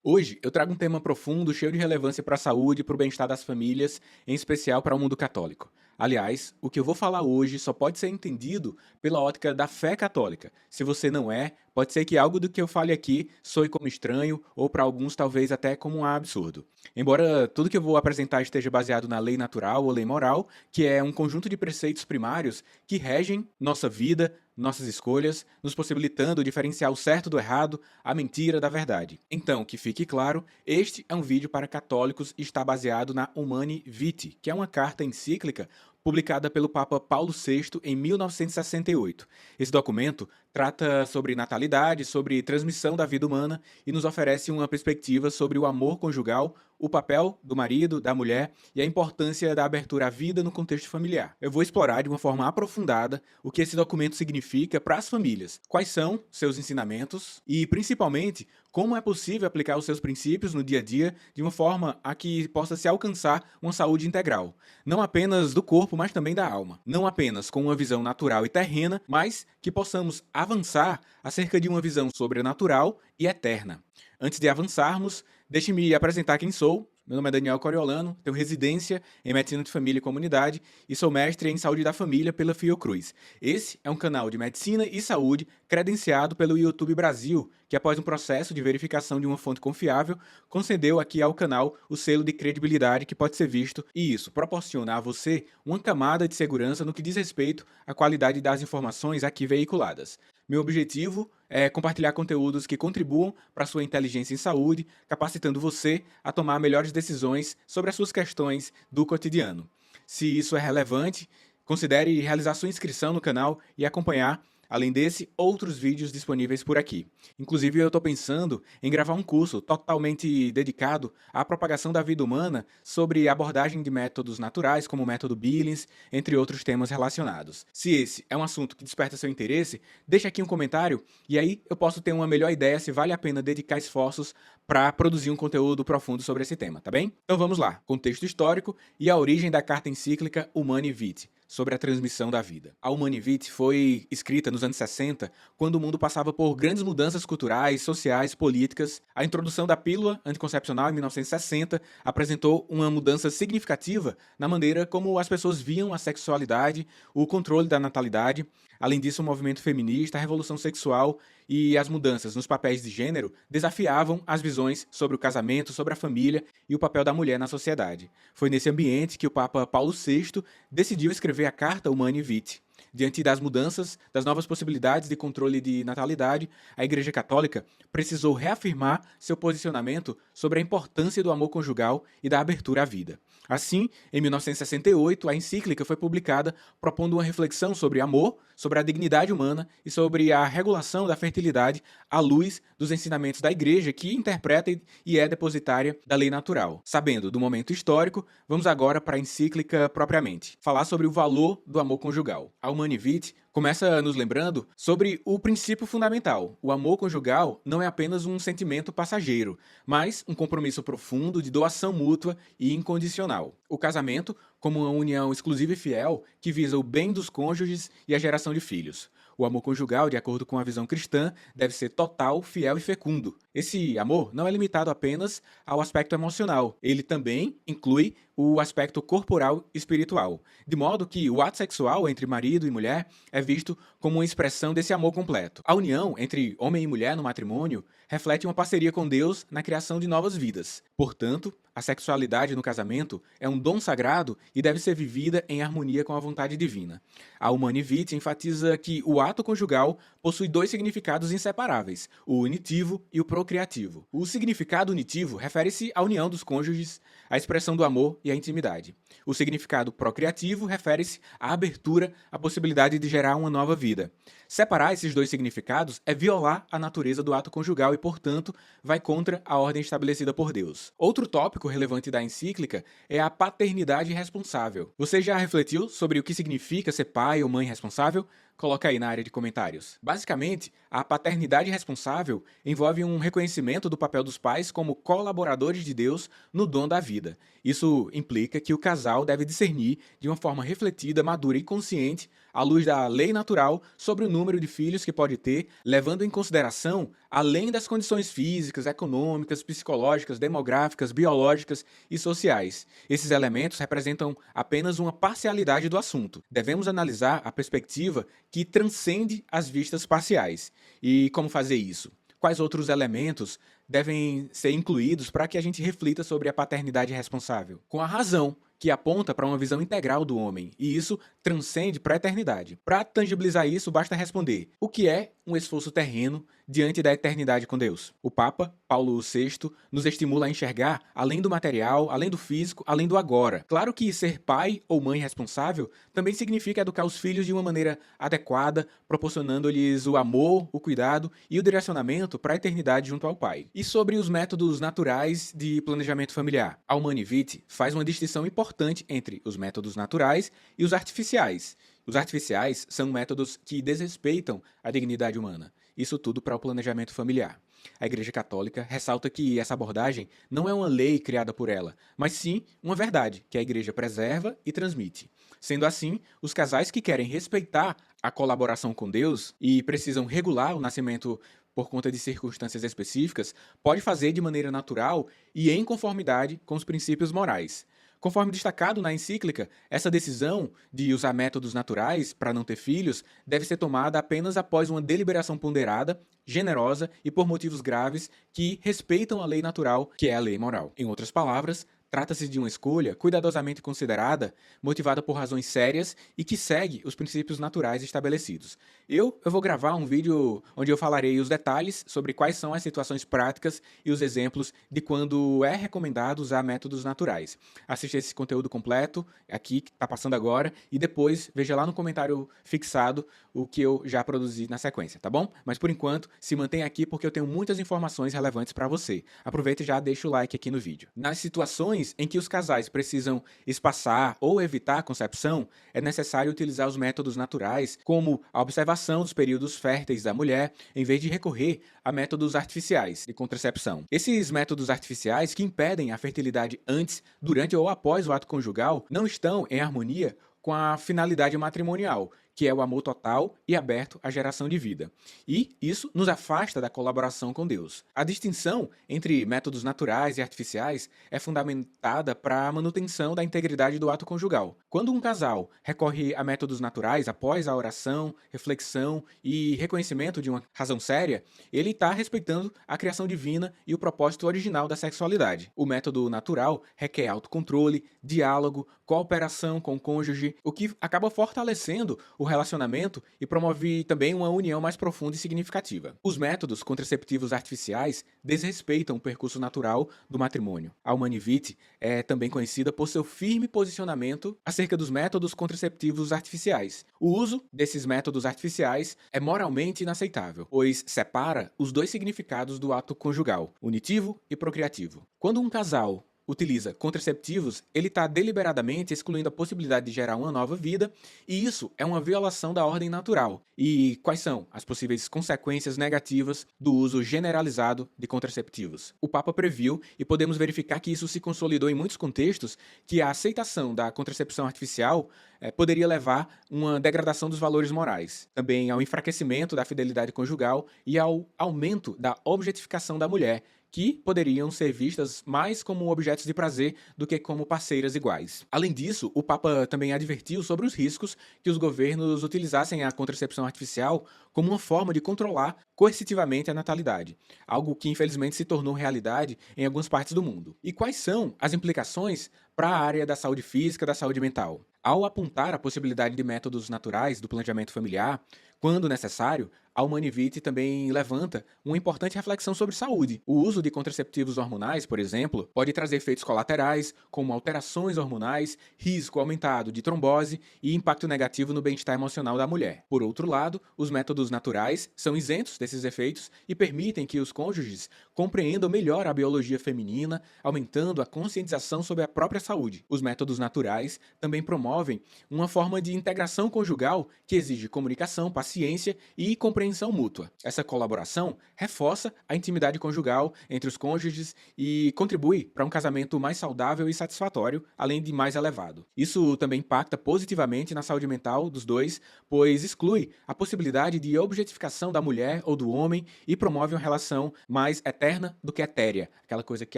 Hoje eu trago um tema profundo, cheio de relevância para a saúde e para o bem-estar das famílias, em especial para o mundo católico. Aliás, o que eu vou falar hoje só pode ser entendido pela ótica da fé católica. Se você não é, pode ser que algo do que eu fale aqui soe como estranho ou para alguns talvez até como um absurdo. Embora tudo que eu vou apresentar esteja baseado na lei natural ou lei moral, que é um conjunto de preceitos primários que regem nossa vida, nossas escolhas, nos possibilitando diferenciar o certo do errado, a mentira da verdade. Então, que fique claro, este é um vídeo para católicos e está baseado na Humani Vitae, que é uma carta encíclica publicada pelo Papa Paulo VI em 1968. Esse documento trata sobre natalidade, sobre transmissão da vida humana e nos oferece uma perspectiva sobre o amor conjugal, o papel do marido, da mulher e a importância da abertura à vida no contexto familiar. Eu vou explorar de uma forma aprofundada o que esse documento significa para as famílias, quais são seus ensinamentos e, principalmente, como é possível aplicar os seus princípios no dia a dia de uma forma a que possa se alcançar uma saúde integral, não apenas do corpo, mas também da alma. Não apenas com uma visão natural e terrena, mas que possamos avançar acerca de uma visão sobrenatural e eterna. Antes de avançarmos, deixe-me apresentar quem sou. Meu nome é Daniel Coriolano, tenho residência em Medicina de Família e Comunidade e sou mestre em Saúde da Família pela Fiocruz. Esse é um canal de medicina e saúde credenciado pelo YouTube Brasil, que após um processo de verificação de uma fonte confiável, concedeu aqui ao canal o selo de credibilidade que pode ser visto, e isso proporciona a você uma camada de segurança no que diz respeito à qualidade das informações aqui veiculadas. Meu objetivo é compartilhar conteúdos que contribuam para a sua inteligência em saúde, capacitando você a tomar melhores decisões sobre as suas questões do cotidiano. Se isso é relevante, considere realizar sua inscrição no canal e acompanhar, além desse, outros vídeos disponíveis por aqui. Inclusive, eu estou pensando em gravar um curso totalmente dedicado à propagação da vida humana sobre abordagem de métodos naturais, como o método Billings, entre outros temas relacionados. Se esse é um assunto que desperta seu interesse, deixa aqui um comentário e aí eu posso ter uma melhor ideia se vale a pena dedicar esforços para produzir um conteúdo profundo sobre esse tema, tá bem? Então vamos lá, contexto histórico e a origem da carta encíclica Humani Vitae, sobre a transmissão da vida. A Humani Vitae foi escrita nos anos 60, quando o mundo passava por grandes mudanças culturais, sociais, políticas. A introdução da pílula anticoncepcional em 1960 apresentou uma mudança significativa na maneira como as pessoas viam a sexualidade, o controle da natalidade. Além disso, o movimento feminista, a revolução sexual e as mudanças nos papéis de gênero desafiavam as visões sobre o casamento, sobre a família e o papel da mulher na sociedade. Foi nesse ambiente que o Papa Paulo VI decidiu escrever a Carta Humani Vitae. Diante das mudanças, das novas possibilidades de controle de natalidade, a Igreja Católica precisou reafirmar seu posicionamento sobre a importância do amor conjugal e da abertura à vida. Assim, em 1968, a encíclica foi publicada propondo uma reflexão sobre amor, sobre a dignidade humana e sobre a regulação da fertilidade à luz dos ensinamentos da Igreja, que interpreta e é depositária da lei natural. Sabendo do momento histórico, vamos agora para a encíclica propriamente, falar sobre o valor do amor conjugal. A Humani Vitae começa nos lembrando sobre o princípio fundamental. O amor conjugal não é apenas um sentimento passageiro, mas um compromisso profundo de doação mútua e incondicional. O casamento, como uma união exclusiva e fiel que visa o bem dos cônjuges e a geração de filhos. O amor conjugal, de acordo com a visão cristã, deve ser total, fiel e fecundo. Esse amor não é limitado apenas ao aspecto emocional, ele também inclui o aspecto corporal e espiritual, de modo que o ato sexual entre marido e mulher é visto como uma expressão desse amor completo. A união entre homem e mulher no matrimônio reflete uma parceria com Deus na criação de novas vidas. Portanto, a sexualidade no casamento é um dom sagrado e deve ser vivida em harmonia com a vontade divina. A Humani Vitae enfatiza que o ato conjugal possui dois significados inseparáveis, o unitivo e o procriativo. O significado unitivo refere-se à união dos cônjuges, à expressão do amor e à intimidade. O significado procriativo refere-se à abertura, à possibilidade de gerar uma nova vida. Separar esses dois significados é violar a natureza do ato conjugal e, portanto, vai contra a ordem estabelecida por Deus. Outro tópico relevante da encíclica é a paternidade responsável. Você já refletiu sobre o que significa ser pai ou mãe responsável? Coloca aí na área de comentários. Basicamente, a paternidade responsável envolve um reconhecimento do papel dos pais como colaboradores de Deus no dom da vida. Isso implica que o casal deve discernir de uma forma refletida, madura e consciente à luz da lei natural sobre o número de filhos que pode ter, levando em consideração além das condições físicas, econômicas, psicológicas, demográficas, biológicas e sociais. Esses elementos representam apenas uma parcialidade do assunto. Devemos analisar a perspectiva que transcende as vistas parciais. E como fazer isso? Quais outros elementos devem ser incluídos para que a gente reflita sobre a paternidade responsável? Com a razão, que aponta para uma visão integral do homem, e isso transcende para a eternidade. Para tangibilizar isso, basta responder: o que é um esforço terreno diante da eternidade com Deus? O Papa Paulo VI nos estimula a enxergar além do material, além do físico, além do agora. Claro que ser pai ou mãe responsável também significa educar os filhos de uma maneira adequada, proporcionando-lhes o amor, o cuidado e o direcionamento para a eternidade junto ao Pai. E sobre os métodos naturais de planejamento familiar? A Humane Vitae faz uma distinção importante entre os métodos naturais e os artificiais. Os artificiais são métodos que desrespeitam a dignidade humana. Isso tudo para o planejamento familiar. A Igreja Católica ressalta que essa abordagem não é uma lei criada por ela, mas sim uma verdade que a Igreja preserva e transmite. Sendo assim, os casais que querem respeitar a colaboração com Deus e precisam regular o nascimento por conta de circunstâncias específicas, pode fazer de maneira natural e em conformidade com os princípios morais. Conforme destacado na encíclica, essa decisão de usar métodos naturais para não ter filhos deve ser tomada apenas após uma deliberação ponderada, generosa e por motivos graves que respeitam a lei natural, que é a lei moral. Em outras palavras, trata-se de uma escolha cuidadosamente considerada, motivada por razões sérias e que segue os princípios naturais estabelecidos. Eu vou gravar um vídeo onde eu falarei os detalhes sobre quais são as situações práticas e os exemplos de quando é recomendado usar métodos naturais. Assista esse conteúdo completo, aqui que está passando agora, e depois veja lá no comentário fixado o que eu já produzi na sequência, tá bom? Mas por enquanto, se mantenha aqui porque eu tenho muitas informações relevantes para você. Aproveita e já deixa o like aqui no vídeo. Nas situações em que os casais precisam espaçar ou evitar a concepção, é necessário utilizar os métodos naturais, como a observação dos períodos férteis da mulher, em vez de recorrer a métodos artificiais de contracepção. Esses métodos artificiais que impedem a fertilidade antes, durante ou após o ato conjugal não estão em harmonia com a finalidade matrimonial, que é o amor total e aberto à geração de vida. E isso nos afasta da colaboração com Deus. A distinção entre métodos naturais e artificiais é fundamentada para a manutenção da integridade do ato conjugal. Quando um casal recorre a métodos naturais após a oração, reflexão e reconhecimento de uma razão séria, ele está respeitando a criação divina e o propósito original da sexualidade. O método natural requer autocontrole, diálogo, cooperação com o cônjuge, o que acaba fortalecendo o relacionamento e promove também uma união mais profunda e significativa. Os métodos contraceptivos artificiais desrespeitam o percurso natural do matrimônio. A Humane Vitae é também conhecida por seu firme posicionamento acerca dos métodos contraceptivos artificiais. O uso desses métodos artificiais é moralmente inaceitável, pois separa os dois significados do ato conjugal, unitivo e procriativo. Quando um casal utiliza contraceptivos, ele está deliberadamente excluindo a possibilidade de gerar uma nova vida, e isso é uma violação da ordem natural. E quais são as possíveis consequências negativas do uso generalizado de contraceptivos? O Papa previu, e podemos verificar que isso se consolidou em muitos contextos, que a aceitação da contracepção artificial poderia levar a uma degradação dos valores morais, também ao enfraquecimento da fidelidade conjugal e ao aumento da objetificação da mulher, que poderiam ser vistas mais como objetos de prazer do que como parceiras iguais. Além disso, o Papa também advertiu sobre os riscos que os governos utilizassem a contracepção artificial como uma forma de controlar coercitivamente a natalidade, algo que infelizmente se tornou realidade em algumas partes do mundo. E quais são as implicações para a área da saúde física e da saúde mental? Ao apontar a possibilidade de métodos naturais do planejamento familiar, quando necessário, a Humane Vitae também levanta uma importante reflexão sobre saúde. O uso de contraceptivos hormonais, por exemplo, pode trazer efeitos colaterais, como alterações hormonais, risco aumentado de trombose e impacto negativo no bem-estar emocional da mulher. Por outro lado, os métodos naturais são isentos desses efeitos e permitem que os cônjuges compreendam melhor a biologia feminina, aumentando a conscientização sobre a própria saúde. Os métodos naturais também promovem promovem uma forma de integração conjugal que exige comunicação, paciência e compreensão mútua. Essa colaboração reforça a intimidade conjugal entre os cônjuges e contribui para um casamento mais saudável e satisfatório, além de mais elevado. Isso também impacta positivamente na saúde mental dos dois, pois exclui a possibilidade de objetificação da mulher ou do homem e promove uma relação mais eterna do que etérea, aquela coisa que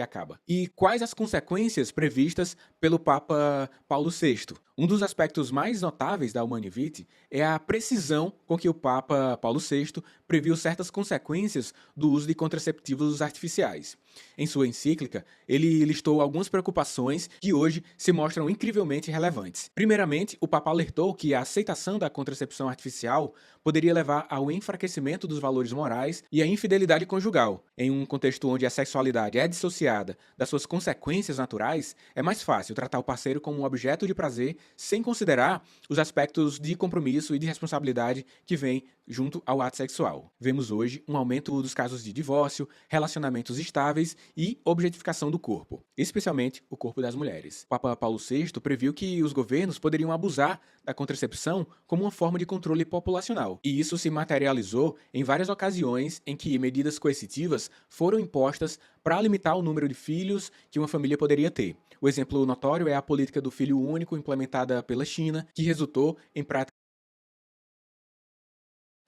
acaba. E quais as consequências previstas pelo Papa Paulo VI? Um dos aspectos mais notáveis da Humanae Vitae é a precisão com que o Papa Paulo VI previu certas consequências do uso de contraceptivos artificiais. Em sua encíclica, ele listou algumas preocupações que hoje se mostram incrivelmente relevantes. Primeiramente, o Papa alertou que a aceitação da contracepção artificial poderia levar ao enfraquecimento dos valores morais e à infidelidade conjugal. Em um contexto onde a sexualidade é dissociada das suas consequências naturais, é mais fácil tratar o parceiro como um objeto de prazer sem considerar os aspectos de compromisso e de responsabilidade que vêm junto ao ato sexual. Vemos hoje um aumento dos casos de divórcio, relacionamentos estáveis e objetificação do corpo, especialmente o corpo das mulheres. O Papa Paulo VI previu que os governos poderiam abusar da contracepção como uma forma de controle populacional, e isso se materializou em várias ocasiões em que medidas coercitivas foram impostas para limitar o número de filhos que uma família poderia ter. O exemplo notório é a política do filho único implementada pela China, que resultou em práticas.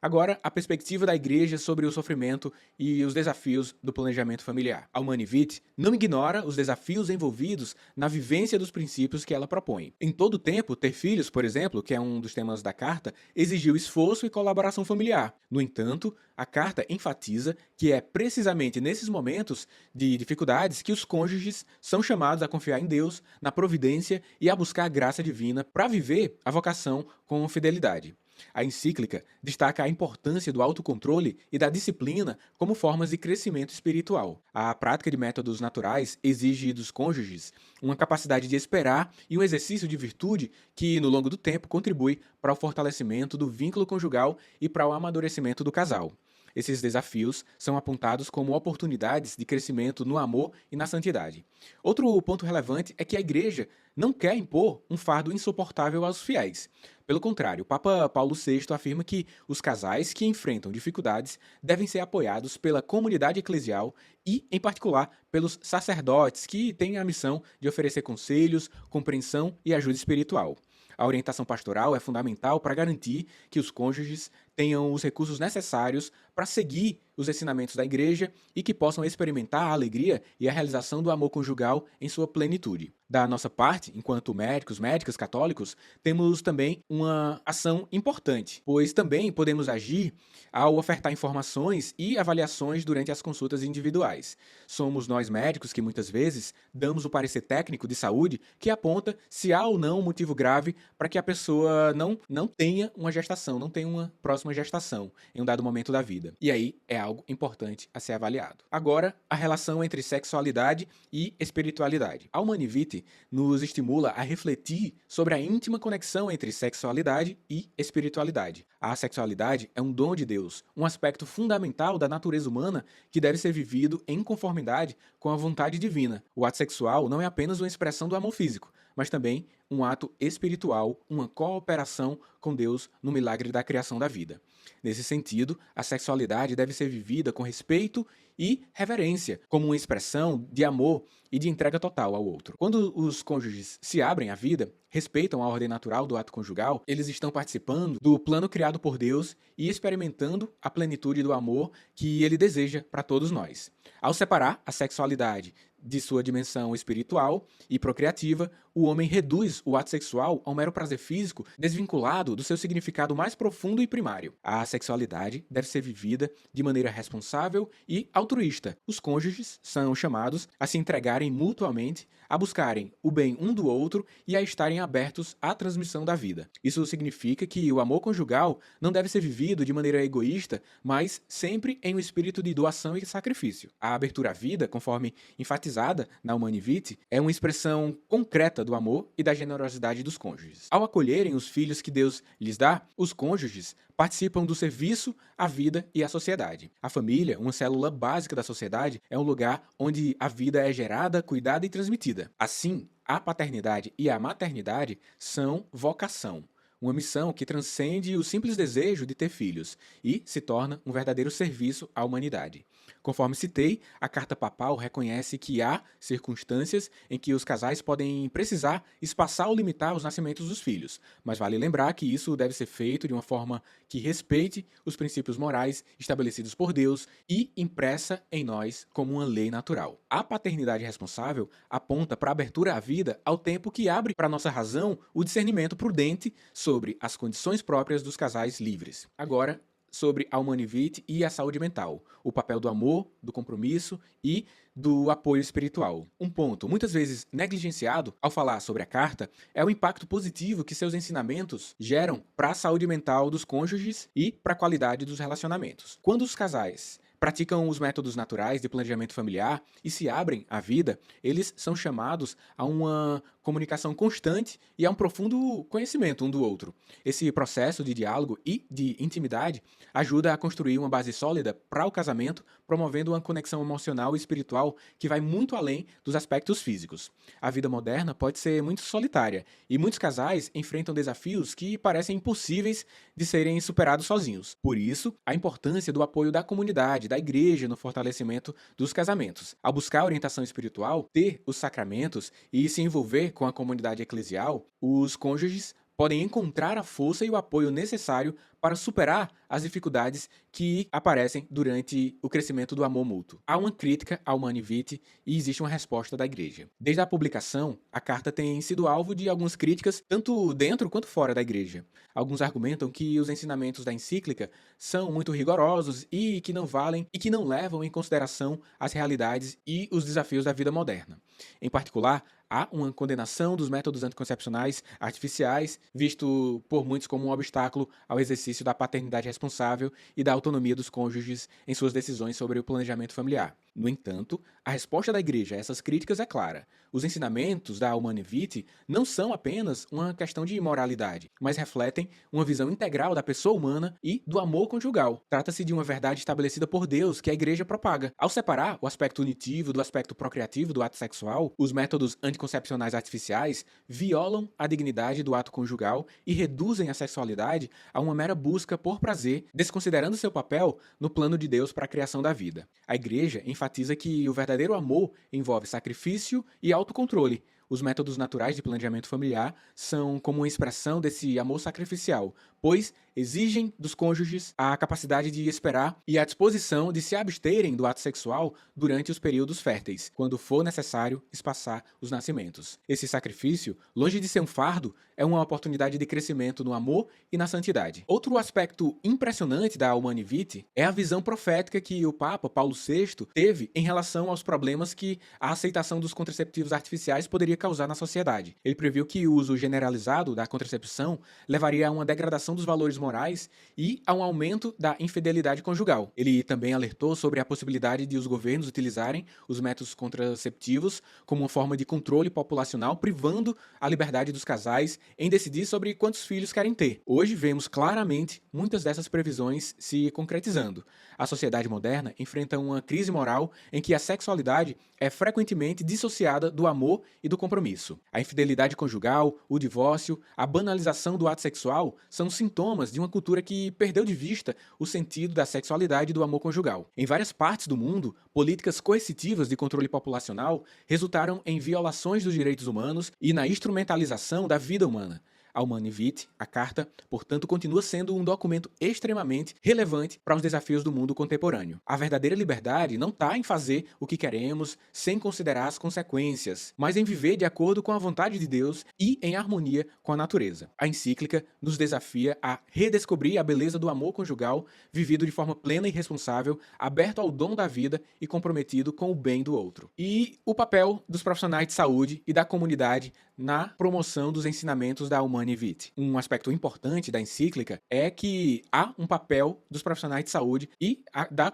Agora, a perspectiva da Igreja sobre o sofrimento e os desafios do planejamento familiar. A Humanae Vitae não ignora os desafios envolvidos na vivência dos princípios que ela propõe. Em todo tempo, ter filhos, por exemplo, que é um dos temas da carta, exigiu esforço e colaboração familiar. No entanto, a carta enfatiza que é precisamente nesses momentos de dificuldades que os cônjuges são chamados a confiar em Deus, na providência e a buscar a graça divina para viver a vocação com fidelidade. A encíclica destaca a importância do autocontrole e da disciplina como formas de crescimento espiritual. A prática de métodos naturais exige dos cônjuges uma capacidade de esperar e um exercício de virtude que, no longo do tempo, contribui para o fortalecimento do vínculo conjugal e para o amadurecimento do casal. Esses desafios são apontados como oportunidades de crescimento no amor e na santidade. Outro ponto relevante é que a Igreja não quer impor um fardo insuportável aos fiéis. Pelo contrário, o Papa Paulo VI afirma que os casais que enfrentam dificuldades devem ser apoiados pela comunidade eclesial e, em particular, pelos sacerdotes que têm a missão de oferecer conselhos, compreensão e ajuda espiritual. A orientação pastoral é fundamental para garantir que os cônjuges tenham os recursos necessários para seguir os ensinamentos da Igreja e que possam experimentar a alegria e a realização do amor conjugal em sua plenitude. Da nossa parte, enquanto médicos, médicas católicos, temos também uma ação importante, pois também podemos agir ao ofertar informações e avaliações durante as consultas individuais. Somos nós médicos que muitas vezes damos o parecer técnico de saúde que aponta se há ou não um motivo grave para que a pessoa não tenha uma gestação, não tenha uma próxima gestação em um dado momento da vida. E aí é algo importante a ser avaliado. Agora, a relação entre sexualidade e espiritualidade. A Humanae Vitae nos estimula a refletir sobre a íntima conexão entre sexualidade e espiritualidade. A sexualidade é um dom de Deus, um aspecto fundamental da natureza humana que deve ser vivido em conformidade com a vontade divina. O ato sexual não é apenas uma expressão do amor físico, mas também um ato espiritual, uma cooperação com Deus no milagre da criação da vida. Nesse sentido, a sexualidade deve ser vivida com respeito e reverência, como uma expressão de amor e de entrega total ao outro. Quando os cônjuges se abrem à vida, respeitam a ordem natural do ato conjugal, eles estão participando do plano criado por Deus e experimentando a plenitude do amor que ele deseja para todos nós. Ao separar a sexualidade de sua dimensão espiritual e procriativa, o homem reduz o ato sexual a um mero prazer físico desvinculado do seu significado mais profundo e primário. A sexualidade deve ser vivida de maneira responsável e altruísta. Os cônjuges são chamados a se entregarem mutuamente, a buscarem o bem um do outro e a estarem abertos à transmissão da vida. Isso significa que o amor conjugal não deve ser vivido de maneira egoísta, mas sempre em um espírito de doação e sacrifício. A abertura à vida, conforme enfatizada na Humanae Vitae, é uma expressão concreta do amor e da generosidade dos cônjuges. Ao acolherem os filhos que Deus lhes dá, os cônjuges participam do serviço à vida e à sociedade. A família, uma célula básica da sociedade, é um lugar onde a vida é gerada, cuidada e transmitida. Assim, A paternidade e a maternidade são vocação, uma missão que transcende o simples desejo de ter filhos e se torna um verdadeiro serviço à humanidade. Conforme citei, a Carta Papal reconhece que há circunstâncias em que os casais podem precisar espaçar ou limitar os nascimentos dos filhos, mas vale lembrar que isso deve ser feito de uma forma que respeite os princípios morais estabelecidos por Deus e impressa em nós como uma lei natural. A paternidade responsável aponta para a abertura à vida ao tempo que abre para nossa razão o discernimento prudente sobre as condições próprias dos casais livres. Agora, sobre a Humanivite e a saúde mental, o papel do amor, do compromisso e do apoio espiritual. Um ponto muitas vezes negligenciado ao falar sobre a carta é o impacto positivo que seus ensinamentos geram para a saúde mental dos cônjuges e para a qualidade dos relacionamentos. Quando os casais praticam os métodos naturais de planejamento familiar e se abrem à vida, eles são chamados a uma comunicação constante e a um profundo conhecimento um do outro. Esse processo de diálogo e de intimidade ajuda a construir uma base sólida para o casamento, promovendo uma conexão emocional e espiritual que vai muito além dos aspectos físicos. A vida moderna pode ser muito solitária e muitos casais enfrentam desafios que parecem impossíveis de serem superados sozinhos. Por isso, a importância do apoio da comunidade, da igreja no fortalecimento dos casamentos. Ao buscar orientação espiritual, ter os sacramentos e se envolver com a comunidade eclesial, os cônjuges podem encontrar a força e o apoio necessário para superar as dificuldades que aparecem durante o crescimento do amor mútuo. Há uma crítica ao Humanivite e existe uma resposta da igreja. Desde a publicação, a carta tem sido alvo de algumas críticas, tanto dentro quanto fora da igreja. Alguns argumentam que os ensinamentos da encíclica são muito rigorosos e que não valem e que não levam em consideração as realidades e os desafios da vida moderna. Em particular, há uma condenação dos métodos anticoncepcionais artificiais, visto por muitos como um obstáculo ao exercício da paternidade responsável e da autonomia dos cônjuges em suas decisões sobre o planejamento familiar. No entanto, a resposta da igreja a essas críticas é clara. Os ensinamentos da Humanivite não são apenas uma questão de moralidade, mas refletem uma visão integral da pessoa humana e do amor conjugal. Trata-se de uma verdade estabelecida por Deus que a igreja propaga. Ao separar o aspecto unitivo do aspecto procriativo do ato sexual, os métodos anticoncepcionais artificiais violam a dignidade do ato conjugal e reduzem a sexualidade a uma mera busca por prazer, desconsiderando seu papel no plano de Deus para a criação da vida. A igreja enfatiza que o verdadeiro amor envolve sacrifício e autocontrole. Os métodos naturais de planejamento familiar são como uma expressão desse amor sacrificial, pois exigem dos cônjuges a capacidade de esperar e a disposição de se absterem do ato sexual durante os períodos férteis, quando for necessário espaçar os nascimentos. Esse sacrifício, longe de ser um fardo, é uma oportunidade de crescimento no amor e na santidade. Outro aspecto impressionante da Humanivite é a visão profética que o Papa Paulo VI teve em relação aos problemas que a aceitação dos contraceptivos artificiais poderia causar na sociedade. Ele previu que o uso generalizado da contracepção levaria a uma degradação dos valores morais e a um aumento da infidelidade conjugal. Ele também alertou sobre a possibilidade de os governos utilizarem os métodos contraceptivos como uma forma de controle populacional, privando a liberdade dos casais em decidir sobre quantos filhos querem ter. Hoje vemos claramente muitas dessas previsões se concretizando. A sociedade moderna enfrenta uma crise moral em que a sexualidade é frequentemente dissociada do amor e do compromisso. A infidelidade conjugal, o divórcio, a banalização do ato sexual são sintomas de uma cultura que perdeu de vista o sentido da sexualidade e do amor conjugal. Em várias partes do mundo, políticas coercitivas de controle populacional resultaram em violações dos direitos humanos e na instrumentalização da vida humana. A Humanivite, a carta, portanto, continua sendo um documento extremamente relevante para os desafios do mundo contemporâneo. A verdadeira liberdade não está em fazer o que queremos sem considerar as consequências, mas em viver de acordo com a vontade de Deus e em harmonia com a natureza. A encíclica nos desafia a redescobrir a beleza do amor conjugal, vivido de forma plena e responsável, aberto ao dom da vida e comprometido com o bem do outro. E o papel dos profissionais de saúde e da comunidade na promoção dos ensinamentos da Humanae Vitae. Um aspecto importante da encíclica é que há um papel dos profissionais de saúde e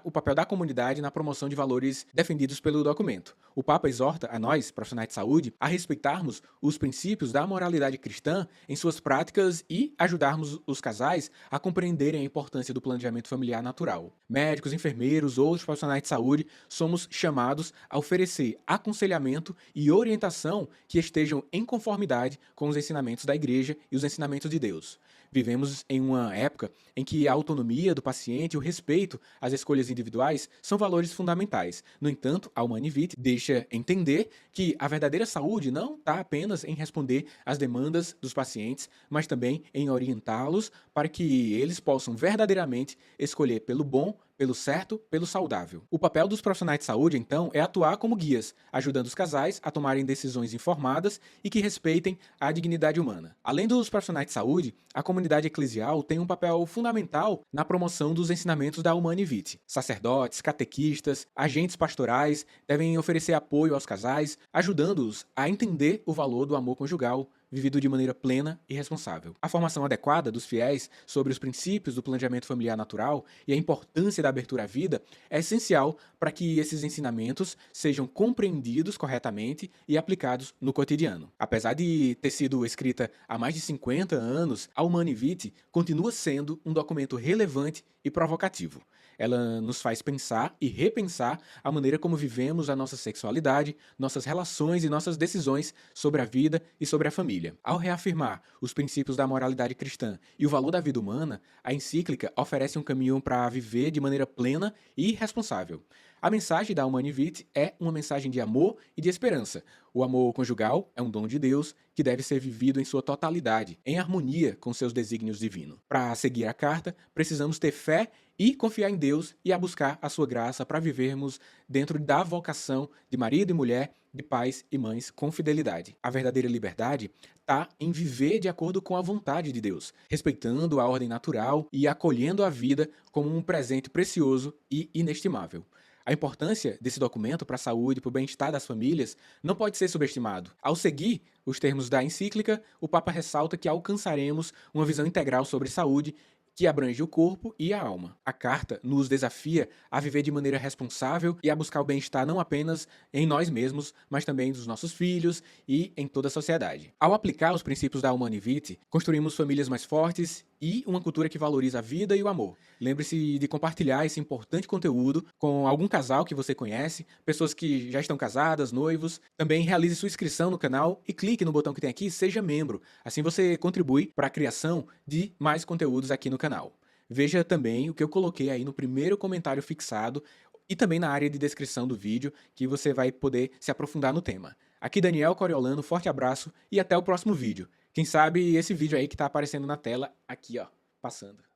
o papel da comunidade na promoção de valores defendidos pelo documento. O Papa exorta a nós, profissionais de saúde, a respeitarmos os princípios da moralidade cristã em suas práticas e ajudarmos os casais a compreenderem a importância do planejamento familiar natural. Médicos, enfermeiros, outros profissionais de saúde, somos chamados a oferecer aconselhamento e orientação que estejam em conformidade com os ensinamentos da Igreja e os ensinamentos de Deus. Vivemos em uma época em que a autonomia do paciente e o respeito às escolhas individuais são valores fundamentais. No entanto, a Humanae Vitae deixa entender que a verdadeira saúde não está apenas em responder às demandas dos pacientes, mas também em orientá-los para que eles possam verdadeiramente escolher pelo bom, pelo certo, pelo saudável. O papel dos profissionais de saúde, então, é atuar como guias, ajudando os casais a tomarem decisões informadas e que respeitem a dignidade humana. Além dos profissionais de saúde, a comunidade eclesial tem um papel fundamental na promoção dos ensinamentos da Humanae Vitae. Sacerdotes, catequistas, agentes pastorais devem oferecer apoio aos casais, ajudando-os a entender o valor do amor conjugal, vivido de maneira plena e responsável. A formação adequada dos fiéis sobre os princípios do planejamento familiar natural e a importância da abertura à vida é essencial para que esses ensinamentos sejam compreendidos corretamente e aplicados no cotidiano. Apesar de ter sido escrita há mais de 50 anos, a Humanae Vitae continua sendo um documento relevante e provocativo. Ela nos faz pensar e repensar a maneira como vivemos a nossa sexualidade, nossas relações e nossas decisões sobre a vida e sobre a família. Ao reafirmar os princípios da moralidade cristã e o valor da vida humana, a encíclica oferece um caminho para viver de maneira plena e responsável. A mensagem da Humanae Vitae é uma mensagem de amor e de esperança. O amor conjugal é um dom de Deus que deve ser vivido em sua totalidade, em harmonia com seus desígnios divinos. Para seguir a carta, precisamos ter fé e confiar em Deus e a buscar a sua graça para vivermos dentro da vocação de marido e mulher, de pais e mães com fidelidade. A verdadeira liberdade está em viver de acordo com a vontade de Deus, respeitando a ordem natural e acolhendo a vida como um presente precioso e inestimável. A importância desse documento para a saúde e para o bem-estar das famílias não pode ser subestimado. Ao seguir os termos da encíclica, o Papa ressalta que alcançaremos uma visão integral sobre saúde que abrange o corpo e a alma. A carta nos desafia a viver de maneira responsável e a buscar o bem-estar não apenas em nós mesmos, mas também dos nossos filhos e em toda a sociedade. Ao aplicar os princípios da Humanae Vitae, construímos famílias mais fortes e uma cultura que valoriza a vida e o amor. Lembre-se de compartilhar esse importante conteúdo com algum casal que você conhece, pessoas que já estão casadas, noivos. Também realize sua inscrição no canal e clique no botão que tem aqui, seja membro. Assim você contribui para a criação de mais conteúdos aqui no canal. Veja também o que eu coloquei aí no primeiro comentário fixado e também na área de descrição do vídeo, que você vai poder se aprofundar no tema. Aqui Daniel Coriolano, forte abraço e até o próximo vídeo. Quem sabe esse vídeo aí que tá aparecendo na tela, aqui ó, passando.